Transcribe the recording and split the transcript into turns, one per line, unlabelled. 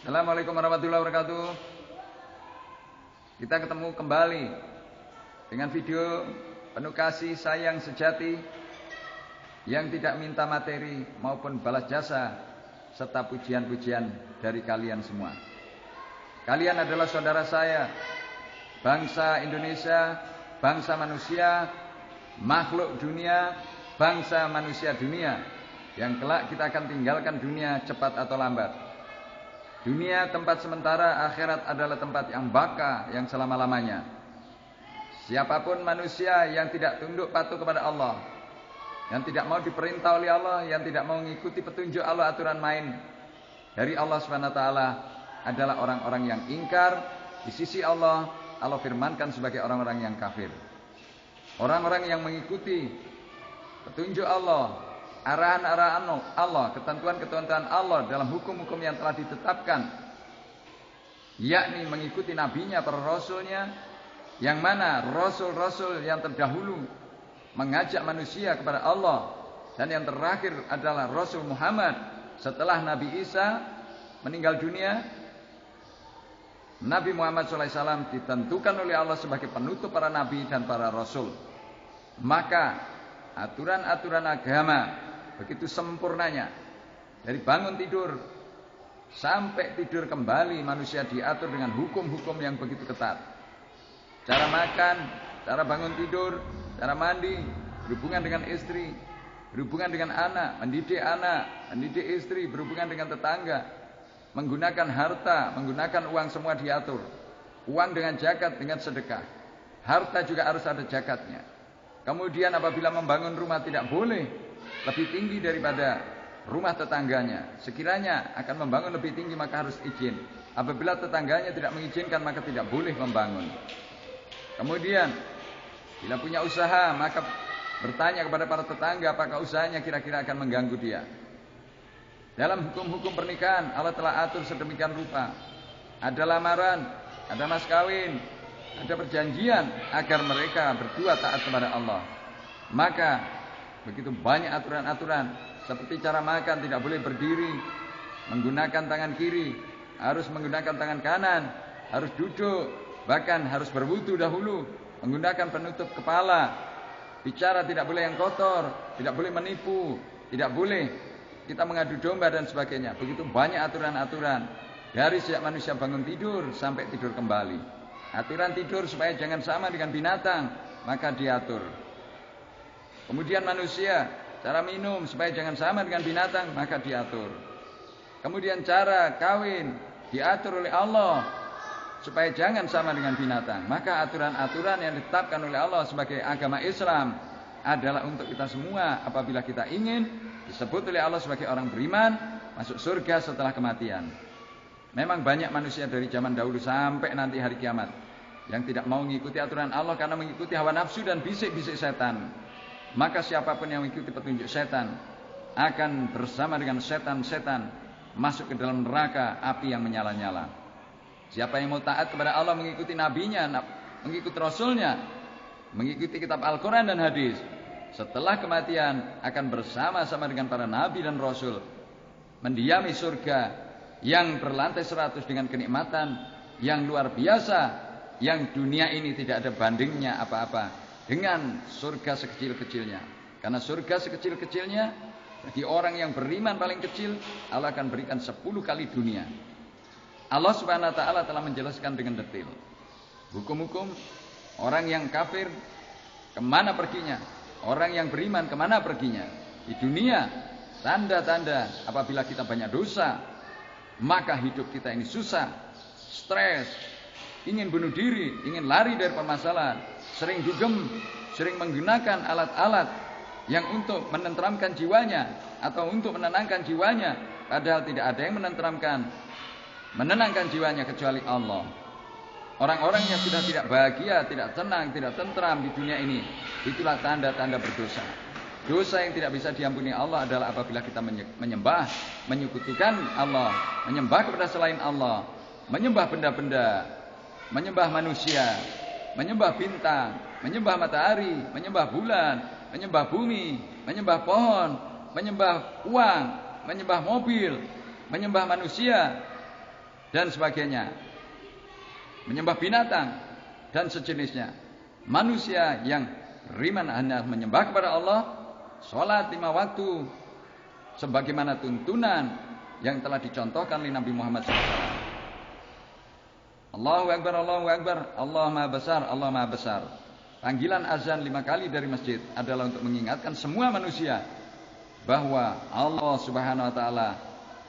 Assalamualaikum warahmatullahi wabarakatuh. Kita ketemu kembali dengan video penuh kasih sayang sejati yang tidak minta materi maupun balas jasa serta pujian-pujian dari kalian semua. Kalian adalah saudara saya, bangsa Indonesia, bangsa manusia, makhluk dunia, bangsa manusia dunia yang kelak kita akan tinggalkan dunia cepat atau lambat. Dunia tempat sementara, akhirat adalah tempat yang baka, yang selama-lamanya. Siapapun manusia yang tidak tunduk patuh kepada Allah, yang tidak mau diperintah oleh Allah, yang tidak mau mengikuti petunjuk Allah, aturan main dari Allah SWT, adalah orang-orang yang ingkar di sisi Allah. Allah firmankan sebagai orang-orang yang kafir. Orang-orang yang mengikuti petunjuk Allah, arahan-arahan Allah, ketentuan-ketentuan Allah dalam hukum-hukum yang telah ditetapkan, yakni mengikuti nabinya, para rasulnya, yang mana rasul-rasul yang terdahulu mengajak manusia kepada Allah, dan yang terakhir adalah Rasul Muhammad setelah Nabi Isa meninggal dunia. Nabi Muhammad SAW ditentukan oleh Allah sebagai penutup para nabi dan para rasul. Maka aturan-aturan agama begitu sempurnanya, dari bangun tidur sampai tidur kembali, manusia diatur dengan hukum-hukum yang begitu ketat. Cara makan, cara bangun tidur, cara mandi, berhubungan dengan istri, berhubungan dengan anak, mendidik istri, berhubungan dengan tetangga, menggunakan harta, menggunakan uang, semua diatur. Uang dengan zakat, dengan sedekah. Harta juga harus ada zakatnya. Kemudian apabila membangun rumah tidak boleh lebih tinggi daripada rumah tetangganya. Sekiranya akan membangun lebih tinggi maka harus izin. Apabila tetangganya tidak mengizinkan maka tidak boleh membangun. Kemudian bila punya usaha maka bertanya kepada para tetangga apakah usahanya kira-kira akan mengganggu dia. Dalam hukum-hukum pernikahan Allah telah atur sedemikian rupa. Ada lamaran, ada mas kawin, ada perjanjian agar mereka berdua taat kepada Allah. Maka begitu banyak aturan-aturan, seperti cara makan tidak boleh berdiri, menggunakan tangan kiri, harus menggunakan tangan kanan, harus duduk, bahkan harus berwudu dahulu, menggunakan penutup kepala, bicara tidak boleh yang kotor, tidak boleh menipu, tidak boleh kita mengadu domba dan sebagainya. Begitu banyak aturan-aturan dari sejak manusia bangun tidur sampai tidur kembali. Aturan tidur supaya jangan sama dengan binatang, maka diatur. Kemudian manusia, cara minum supaya jangan sama dengan binatang, maka diatur. Kemudian cara kawin diatur oleh Allah supaya jangan sama dengan binatang. Maka aturan-aturan yang ditetapkan oleh Allah sebagai agama Islam adalah untuk kita semua. Apabila kita ingin disebut oleh Allah sebagai orang beriman, masuk surga setelah kematian. Memang banyak manusia dari zaman dahulu sampai nanti hari kiamat yang tidak mau mengikuti aturan Allah karena mengikuti hawa nafsu dan bisik-bisik setan. Maka siapapun yang mengikuti petunjuk setan akan bersama dengan setan-setan masuk ke dalam neraka api yang menyala-nyala. Siapa yang mau taat kepada Allah, mengikuti nabinya, mengikuti rasulnya, mengikuti kitab Al-Quran dan hadis, setelah kematian akan bersama-sama dengan para nabi dan rasul, mendiami surga yang berlantai 100 dengan kenikmatan yang luar biasa, yang dunia ini tidak ada bandingnya apa-apa dengan surga sekecil-kecilnya. Karena surga sekecil-kecilnya bagi orang yang beriman paling kecil, Allah akan berikan 10 kali dunia. Allah Subhanahu wa taala telah menjelaskan dengan detail hukum-hukum orang yang kafir kemana perginya, orang yang beriman kemana perginya. Di dunia tanda-tanda apabila kita banyak dosa, maka hidup kita ini susah, stres, ingin bunuh diri, ingin lari dari permasalahan, sering dugem, sering menggunakan alat-alat yang untuk menenteramkan jiwanya atau untuk menenangkan jiwanya, padahal tidak ada yang menenangkan jiwanya kecuali Allah. Orang-orang yang sudah tidak bahagia, tidak tenang, tidak tentram di dunia ini, itulah tanda-tanda berdosa. Dosa yang tidak bisa diampuni Allah adalah apabila kita menyembah, menyekutukan Allah, menyembah kepada selain Allah, menyembah benda-benda, menyembah manusia, menyembah bintang, menyembah matahari, menyembah bulan, menyembah bumi, menyembah pohon, menyembah uang, menyembah mobil, menyembah manusia, dan sebagainya, menyembah binatang dan sejenisnya. Manusia yang beriman hanya menyembah kepada Allah, sholat 5 waktu sebagaimana tuntunan yang telah dicontohkan oleh Nabi Muhammad SAW. Allahu Akbar, Allahu Akbar, Allah Maha Besar, Allah Maha Besar. Panggilan azan 5 kali dari masjid adalah untuk mengingatkan semua manusia bahwa Allah Subhanahu wa taala